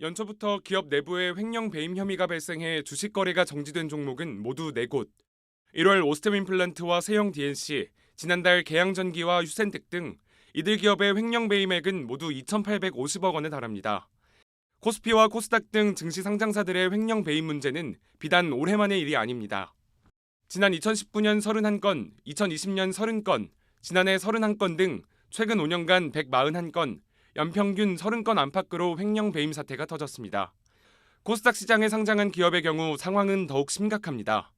연초부터 기업 내부에 횡령 배임 혐의가 발생해 주식 거래가 정지된 종목은 모두 4곳. 1월 오스템 임플란트와 세영 DNC, 지난달 계양전기와 휴센텍 등 이들 기업의 횡령 배임액은 모두 2,850억 원에 달합니다. 코스피와 코스닥 등 증시 상장사들의 횡령 배임 문제는 비단 올해만의 일이 아닙니다. 지난 2019년 31건, 2020년 30건, 지난해 31건 등 최근 5년간 141건, 연평균 30건 안팎으로 횡령 배임 사태가 터졌습니다. 코스닥 시장에 상장한 기업의 경우 상황은 더욱 심각합니다.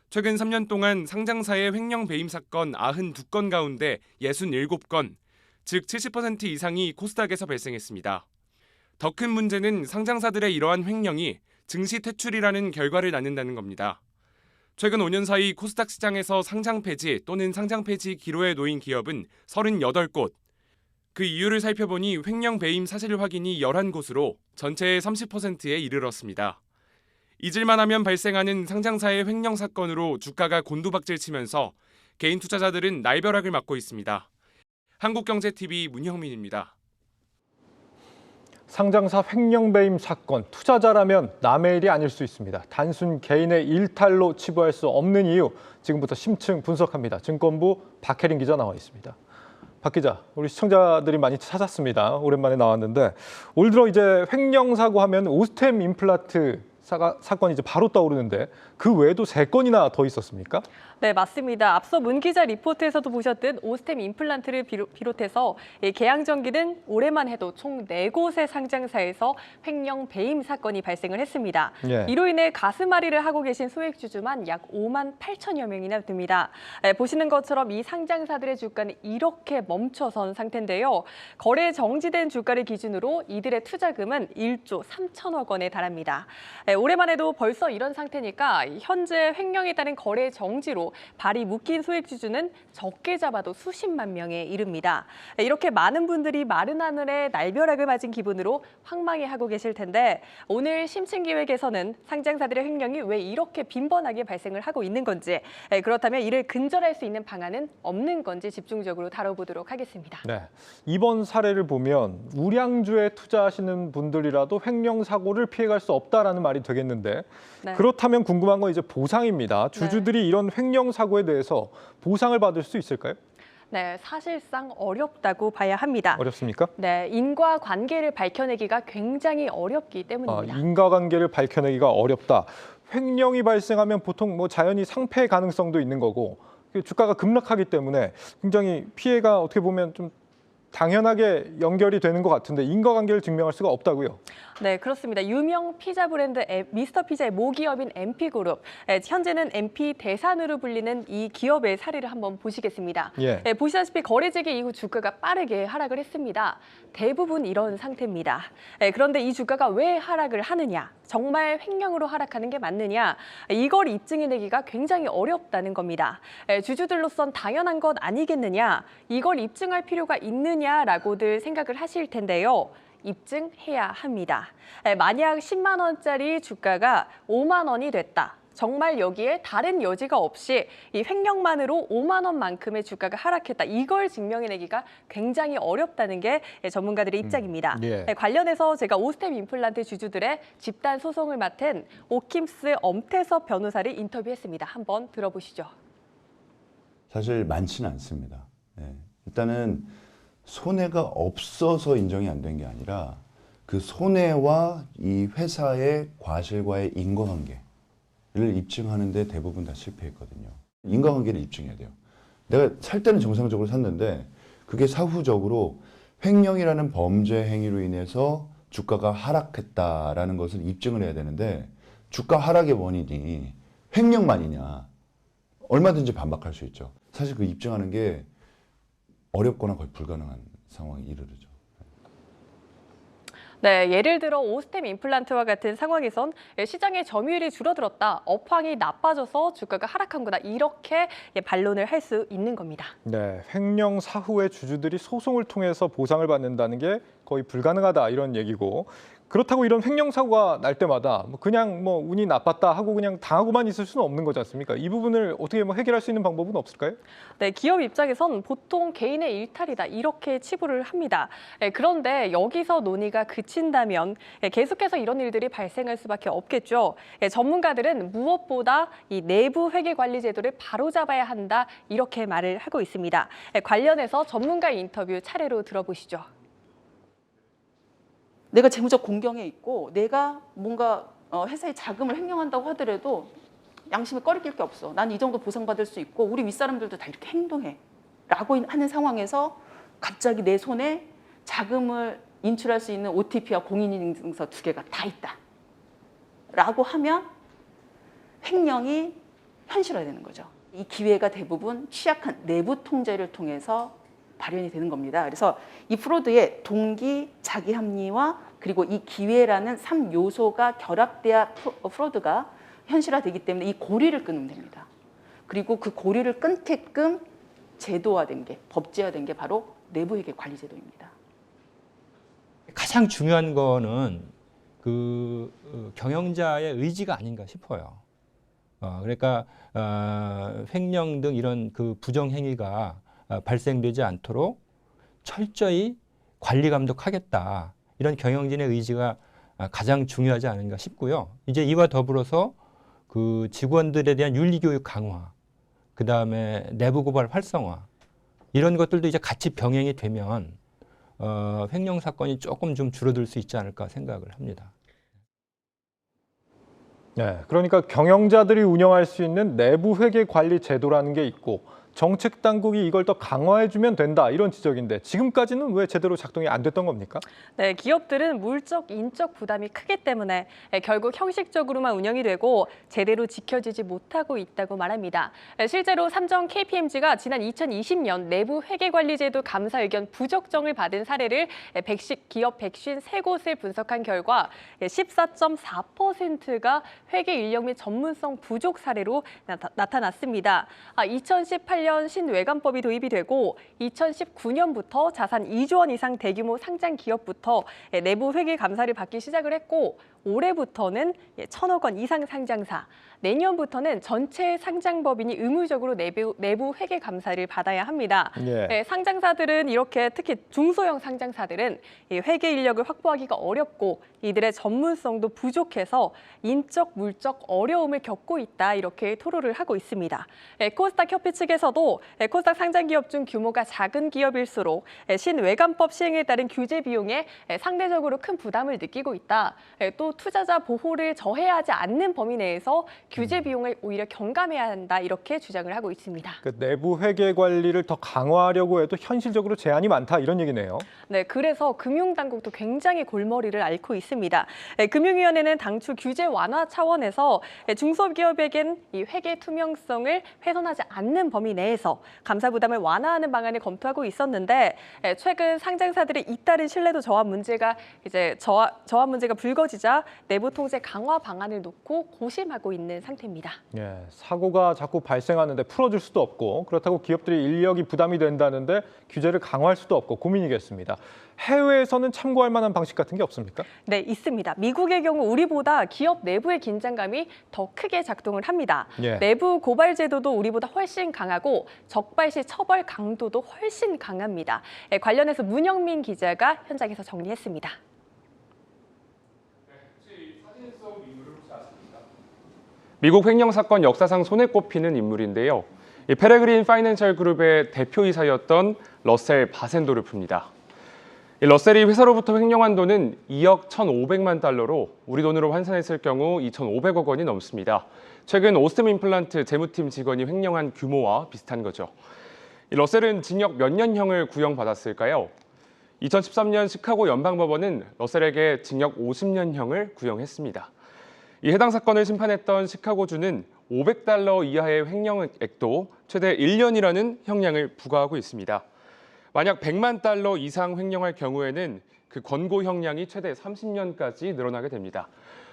최근 3년 동안 상장사의 횡령 배임 사건 92건 가운데 67건, 즉 70% 이상이 코스닥에서 발생했습니다. 더 큰 문제는 상장사들의 이러한 횡령이 증시 퇴출이라는 결과를 낳는다는 겁니다. 최근 5년 사이 코스닥 시장에서 상장 폐지 또는 상장 폐지 기로에 놓인 기업은 38곳. 그 이유를 살펴보니 횡령 배임 사실 확인이 11곳으로 전체의 30%에 이르렀습니다. 잊을만 하면 발생하는 상장사의 횡령 사건으로 주가가 곤두박질치면서 개인 투자자들은 날벼락을 맞고 있습니다. 한국경제TV 문형민입니다. 상장사 횡령 배임 사건, 투자자라면 남의 일이 아닐 수 있습니다. 단순 개인의 일탈로 치부할 수 없는 이유, 지금부터 심층 분석합니다. 증권부 박혜린 기자 나와 있습니다. 박 기자, 우리 시청자들이 많이 찾았습니다. 오랜만에 나왔는데 올 들어 이제 횡령 사고 하면 오스템 임플란트 사건이 이제 바로 떠오르는데 그 외에도 3건이나 더 있었습니까? 네, 맞습니다. 앞서 문 기자 리포트에서도 보셨듯 오스템 임플란트를 비롯해서 계양전기는 올해만 해도 총 4곳의 상장사에서 횡령 배임 사건이 발생을 했습니다. 예. 이로 인해 가슴앓이를 하고 계신 소액주주만 약 5만 8천여 명이나 됩니다. 보시는 것처럼 이 상장사들의 주가는 이렇게 멈춰선 상태인데요. 거래 정지된 주가를 기준으로 이들의 투자금은 1조 3천억 원에 달합니다. 올해만 해도 벌써 이런 상태니까 현재 횡령에 따른 거래 정지로 발이 묶인 소액주주는 적게 잡아도 수십만 명에 이릅니다. 이렇게 많은 분들이 마른 하늘에 날벼락을 맞은 기분으로 황망해하고 계실 텐데 오늘 심층기획에서는 상장사들의 횡령이 왜 이렇게 빈번하게 발생을 하고 있는 건지, 그렇다면 이를 근절할 수 있는 방안은 없는 건지 집중적으로 다뤄보도록 하겠습니다. 네, 이번 사례를 보면 우량주에 투자하시는 분들이라도 횡령 사고를 피해갈 수 없다라는 말이 되겠는데 네. 그렇다면 궁금한 건 이제 보상입니다. 주주들이 이런 횡령 사고에 대해서 보상을 받을 수 있을까요? 네, 사실상 어렵다고 봐야 합니다. 어렵습니까? 네, 인과관계를 밝혀내기가 굉장히 어렵기 때문입니다. 인과관계를 밝혀내기가 어렵다. 횡령이 발생하면 보통 뭐 자연히 상패 가능성도 있는 거고 주가가 급락하기 때문에 굉장히 피해가 어떻게 보면 좀 당연하게 연결이 되는 것 같은데 인과관계를 증명할 수가 없다고요? 네, 그렇습니다. 유명 피자 브랜드 미스터 피자의 모기업인 MP그룹, 현재는 MP 대산으로 불리는 이 기업의 사례를 한번 보시겠습니다. 예. 보시다시피 거래 재개 이후 주가가 빠르게 하락을 했습니다. 대부분 이런 상태입니다. 그런데 이 주가가 왜 하락을 하느냐? 정말 횡령으로 하락하는 게 맞느냐? 이걸 입증해내기가 굉장히 어렵다는 겁니다. 주주들로선 당연한 것 아니겠느냐? 이걸 입증할 필요가 있느냐라고들 생각을 하실 텐데요. 입증해야 합니다. 만약 10만 원짜리 주가가 5만 원이 됐다. 정말 여기에 다른 여지가 없이 이 횡령만으로 5만 원만큼의 주가가 하락했다. 이걸 증명해내기가 굉장히 어렵다는 게 전문가들의 입장입니다. 예. 관련해서 제가 오스템 임플란트 주주들의 집단 소송을 맡은 오킴스 엄태섭 변호사를 인터뷰했습니다. 한번 들어보시죠. 사실 많지는 않습니다. 일단은 손해가 없어서 인정이 안 된 게 아니라 그 손해와 이 회사의 과실과의 인과관계를 입증하는 데 대부분 다 실패했거든요. 인과관계를 입증해야 돼요. 내가 살 때는 정상적으로 샀는데 그게 사후적으로 횡령이라는 범죄 행위로 인해서 주가가 하락했다라는 것을 입증을 해야 되는데 주가 하락의 원인이 횡령만이냐? 얼마든지 반박할 수 있죠. 사실 그 입증하는 게 어렵거나 거의 불가능한 상황에 이르르죠. 네, 예를 들어 오스템 임플란트와 같은 상황에선 시장의 점유율이 줄어들었다, 업황이 나빠져서 주가가 하락한 거다, 이렇게 반론을 할 수 있는 겁니다. 네, 횡령 사후에 주주들이 소송을 통해서 보상을 받는다는 게 거의 불가능하다 이런 얘기고 그렇다고 이런 횡령 사고가 날 때마다 그냥 운이 나빴다 하고 그냥 당하고만 있을 수는 없는 거지 않습니까? 이 부분을 어떻게 해결할 수 있는 방법은 없을까요? 네, 기업 입장에선 보통 개인의 일탈이다 이렇게 치부를 합니다. 그런데 여기서 논의가 그친다면 계속해서 이런 일들이 발생할 수밖에 없겠죠. 전문가들은 무엇보다 이 내부 회계 관리 제도를 바로잡아야 한다 이렇게 말을 하고 있습니다. 관련해서 전문가 인터뷰 차례로 들어보시죠. 내가 재무적 공경에 있고 내가 뭔가 회사의 자금을 횡령한다고 하더라도 양심에 꺼리낄 게 없어. 난 이 정도 보상받을 수 있고 우리 윗사람들도 다 이렇게 행동해. 라고 하는 상황에서 갑자기 내 손에 자금을 인출할 수 있는 OTP와 공인인증서 2개가 다 있다. 라고 하면 횡령이 현실화되는 거죠. 이 기회가 대부분 취약한 내부 통제를 통해서 발현이 되는 겁니다. 그래서 이 프로드의 동기, 자기 합리화, 그리고 이 기회라는 3요소가 결합돼야 프로드가 현실화되기 때문에 이 고리를 끊으면 됩니다. 그리고 그 고리를 끊게끔 제도화된 게, 법제화된 게 바로 내부회계 관리제도입니다. 가장 중요한 거는 그 경영자의 의지가 아닌가 싶어요. 그러니까 횡령 등 이런 그 부정 행위가 발생되지 않도록 철저히 관리 감독하겠다. 이런 경영진의 의지가 가장 중요하지 않은가 싶고요. 이제 이와 더불어서 그 직원들에 대한 윤리교육 강화, 그 다음에 내부 고발 활성화 이런 것들도 이제 같이 병행이 되면 횡령 사건이 조금 좀 줄어들 수 있지 않을까 생각을 합니다. 네, 그러니까 경영자들이 운영할 수 있는 내부 회계 관리 제도라는 게 있고 정책 당국이 이걸 더 강화해주면 된다 이런 지적인데 지금까지는 왜 제대로 작동이 안 됐던 겁니까? 네, 기업들은 물적, 인적 부담이 크기 때문에 결국 형식적으로만 운영이 되고 제대로 지켜지지 못하고 있다고 말합니다. 실제로 삼성 KPMG가 지난 2020년 내부 회계관리제도 감사 의견 부적정을 받은 사례를 기업 153곳을 분석한 결과 14.4%가 회계 인력 및 전문성 부족 사례로 나타났습니다. 2018년 신외관법이 도입이 되고 2019년부터 자산 2조 원 이상 대규모 상장 기업부터 내부 회계 감사를 받기 시작을 했고 올해부터는 1,000억 원 이상 상장사, 내년부터는 전체 상장법인이 의무적으로 내부 회계 감사를 받아야 합니다. 예. 상장사들은 이렇게 특히 중소형 상장사들은 회계 인력을 확보하기가 어렵고 이들의 전문성도 부족해서 인적, 물적 어려움을 겪고 있다 이렇게 토로를 하고 있습니다. 코스닥 협회 측에서도 코스닥 상장기업 중 규모가 작은 기업일수록 신외관법 시행에 따른 규제 비용에 상대적으로 큰 부담을 느끼고 있다. 또 투자자 보호를 저해하지 않는 범위 내에서 규제 비용을 오히려 경감해야 한다 이렇게 주장을 하고 있습니다. 그 내부 회계 관리를 더 강화하려고 해도 현실적으로 제한이 많다 이런 얘기네요. 네, 그래서 금융당국도 굉장히 골머리를 앓고 있습니다. 금융위원회는 당초 규제 완화 차원에서 중소기업에겐 이 회계 투명성을 훼손하지 않는 범위 내에서 감사 부담을 완화하는 방안을 검토하고 있었는데 최근 상장사들의 잇따른 신뢰도 저하 문제가 불거지자 내부 통제 강화 방안을 놓고 고심하고 있는 상태입니다. 예, 사고가 자꾸 발생하는데 풀어줄 수도 없고 그렇다고 기업들이 인력이 부담이 된다는데 규제를 강화할 수도 없고 고민이겠습니다. 해외에서는 참고할 만한 방식 같은 게 없습니까? 네, 있습니다. 미국의 경우 우리보다 기업 내부의 긴장감이 더 크게 작동을 합니다. 예. 내부 고발 제도도 우리보다 훨씬 강하고 적발 시 처벌 강도도 훨씬 강합니다. 관련해서 문영민 기자가 현장에서 정리했습니다. 미국 횡령 사건 역사상 손에 꼽히는 인물인데요. 이 페레그린 파이낸셜 그룹의 대표이사였던 러셀 바센도르프입니다. 이 러셀이 회사로부터 횡령한 돈은 2억 1,500만 달러로 우리 돈으로 환산했을 경우 2,500억 원이 넘습니다. 최근 오스템 임플란트 재무팀 직원이 횡령한 규모와 비슷한 거죠. 이 러셀은 징역 몇 년형을 구형받았을까요? 2013년 시카고 연방법원은 러셀에게 징역 50년형을 구형했습니다. 이 해당 사건을 심판했던 시카고주는 500달러 이하의 횡령액도 최대 1년이라는 형량을 부과하고 있습니다. 만약 100만 달러 이상 횡령할 경우에는 그 권고 형량이 최대 30년까지 늘어나게 됩니다.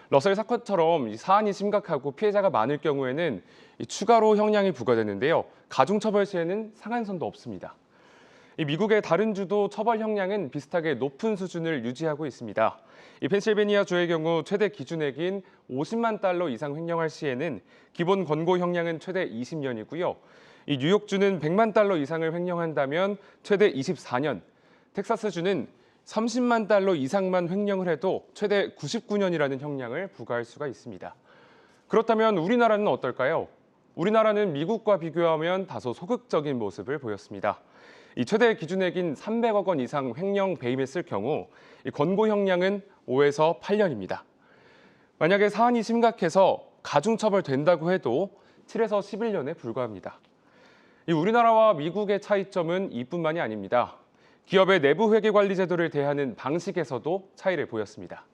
러셀 사건처럼 이 사안이 심각하고 피해자가 많을 경우에는 추가로 형량이 부과되는데요. 가중처벌 시에는 상한선도 없습니다. 이 미국의 다른 주도 처벌 형량은 비슷하게 높은 수준을 유지하고 있습니다. 이 펜실베니아 주의 경우 최대 기준액인 50만 달러 이상 횡령할 시에는 기본 권고 형량은 최대 20년이고요. 이 뉴욕주는 100만 달러 이상을 횡령한다면 최대 24년, 텍사스주는 30만 달러 이상만 횡령을 해도 최대 99년이라는 형량을 부과할 수가 있습니다. 그렇다면 우리나라는 어떨까요? 우리나라는 미국과 비교하면 다소 소극적인 모습을 보였습니다. 이 최대 기준액인 300억 원 이상 횡령 배임했을 경우 이 권고 형량은 5에서 8년입니다. 만약에 사안이 심각해서 가중처벌된다고 해도 7에서 11년에 불과합니다. 이 우리나라와 미국의 차이점은 이뿐만이 아닙니다. 기업의 내부 회계 관리 제도를 대하는 방식에서도 차이를 보였습니다.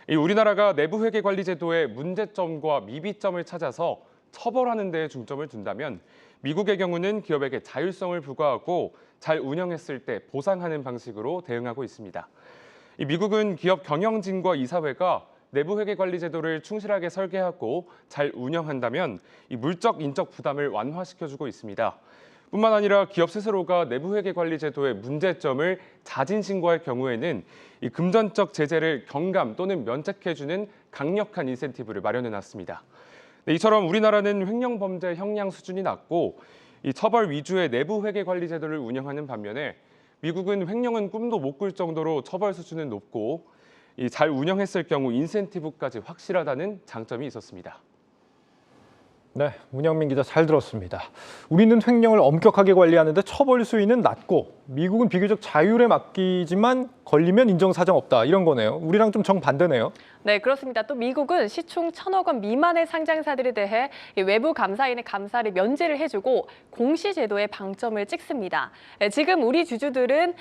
이 우리나라가 내부 회계 관리 제도의 문제점과 미비점을 찾아서 처벌하는 데 중점을 둔다면 미국의 경우는 기업에게 자율성을 부과하고 잘 운영했을 때 보상하는 방식으로 대응하고 있습니다. 이 미국은 기업 경영진과 이사회가 내부 회계 관리 제도를 충실하게 설계하고 잘 운영한다면 이 물적 인적 부담을 완화시켜주고 있습니다. 뿐만 아니라 기업 스스로가 내부 회계 관리 제도의 문제점을 자진 신고할 경우에는 이 금전적 제재를 경감 또는 면책해주는 강력한 인센티브를 마련해놨습니다. 이처럼 우리나라는 횡령 범죄 형량 수준이 낮고 이 처벌 위주의 내부 회계 관리 제도를 운영하는 반면에 미국은 횡령은 꿈도 못 꿀 정도로 처벌 수준은 높고 이 잘 운영했을 경우 인센티브까지 확실하다는 장점이 있었습니다. 네, 문영민 기자 잘 들었습니다. 우리는 횡령을 엄격하게 관리하는데 처벌 수위는 낮고 미국은 비교적 자율에 맡기지만 걸리면 인정사정 없다 이런 거네요. 우리랑 좀 정반대네요. 네, 그렇습니다. 또 미국은 시총 1,000억 원 미만의 상장사들에 대해 외부 감사인의 감사를 면제를 해주고 공시제도에 방점을 찍습니다. 지금 우리 주주들은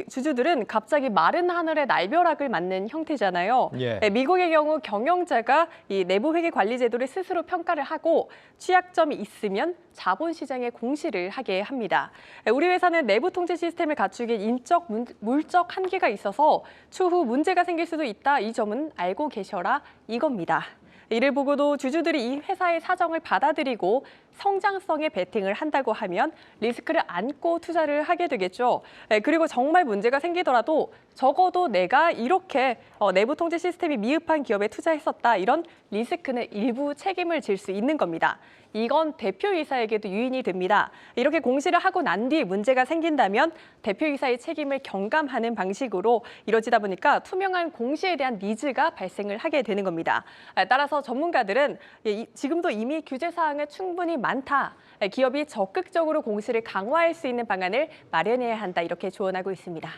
주주들은 갑자기 마른 하늘에 날벼락을 맞는 형태잖아요. 미국의 경우 경영자가 이 내부 회계 관리 제도를 스스로 평가를 하고 취약점이 있으면 자본시장에 공시를 하게 합니다. 우리 회사는 내부 통제 시스템을 갖추기에 인적, 물적 한계가 있어서 추후 문제가 생길 수도 있다. 이 점은 알고 계셔라 이겁니다. 이를 보고도 주주들이 이 회사의 사정을 받아들이고 성장성에 베팅을 한다고 하면 리스크를 안고 투자를 하게 되겠죠. 그리고 정말 문제가 생기더라도 적어도 내가 이렇게 내부 통제 시스템이 미흡한 기업에 투자했었다. 이런 리스크는 일부 책임을 질 수 있는 겁니다. 이건 대표이사에게도 유인이 됩니다. 이렇게 공시를 하고 난 뒤 문제가 생긴다면 대표이사의 책임을 경감하는 방식으로 이루어지다 보니까 투명한 공시에 대한 니즈가 발생을 하게 되는 겁니다. 따라서 전문가들은 지금도 이미 규제 사항은 충분히 많다. 기업이 적극적으로 공시를 강화할 수 있는 방안을 마련해야 한다. 이렇게 조언하고 있습니다.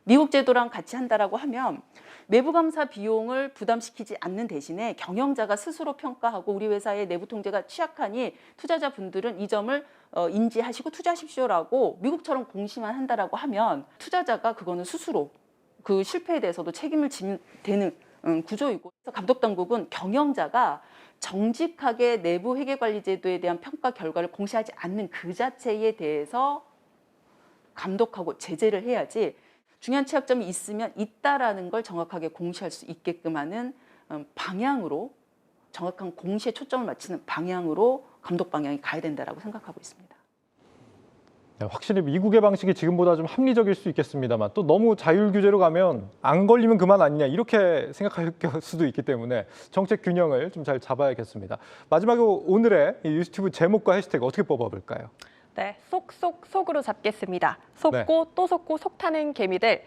미국 제도랑 같이 한다라고 하면 내부 감사 비용을 부담시키지 않는 대신에 경영자가 스스로 평가하고 우리 회사의 내부 통제가 취약하니 투자자분들은 이 점을 인지하시고 투자하십시오라고 미국처럼 공시만 한다라고 하면 투자자가 그거는 스스로 그 실패에 대해서도 책임을 지면 되는 구조이고, 그래서 감독당국은 경영자가 정직하게 내부 회계관리제도에 대한 평가 결과를 공시하지 않는 그 자체에 대해서 감독하고 제재를 해야지, 중요한 취약점이 있으면 있다라는 걸 정확하게 공시할 수 있게끔 하는 방향으로, 정확한 공시에 초점을 맞추는 방향으로 감독 방향이 가야 된다라고 생각하고 있습니다. 네, 확실히 미국의 방식이 지금보다 좀 합리적일 수 있겠습니다만 또 너무 자율 규제로 가면 안 걸리면 그만 아니냐 이렇게 생각할 수도 있기 때문에 정책 균형을 좀 잘 잡아야겠습니다. 마지막으로 오늘의 이 뉴스튜브 제목과 해시태그 어떻게 뽑아볼까요? 네, 속으로 잡겠습니다. 속고 또 속고 속 타는 개미들.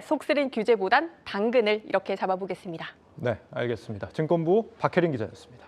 속 쓰린 규제보단 당근을 이렇게 잡아보겠습니다. 네, 알겠습니다. 증권부 박혜린 기자였습니다.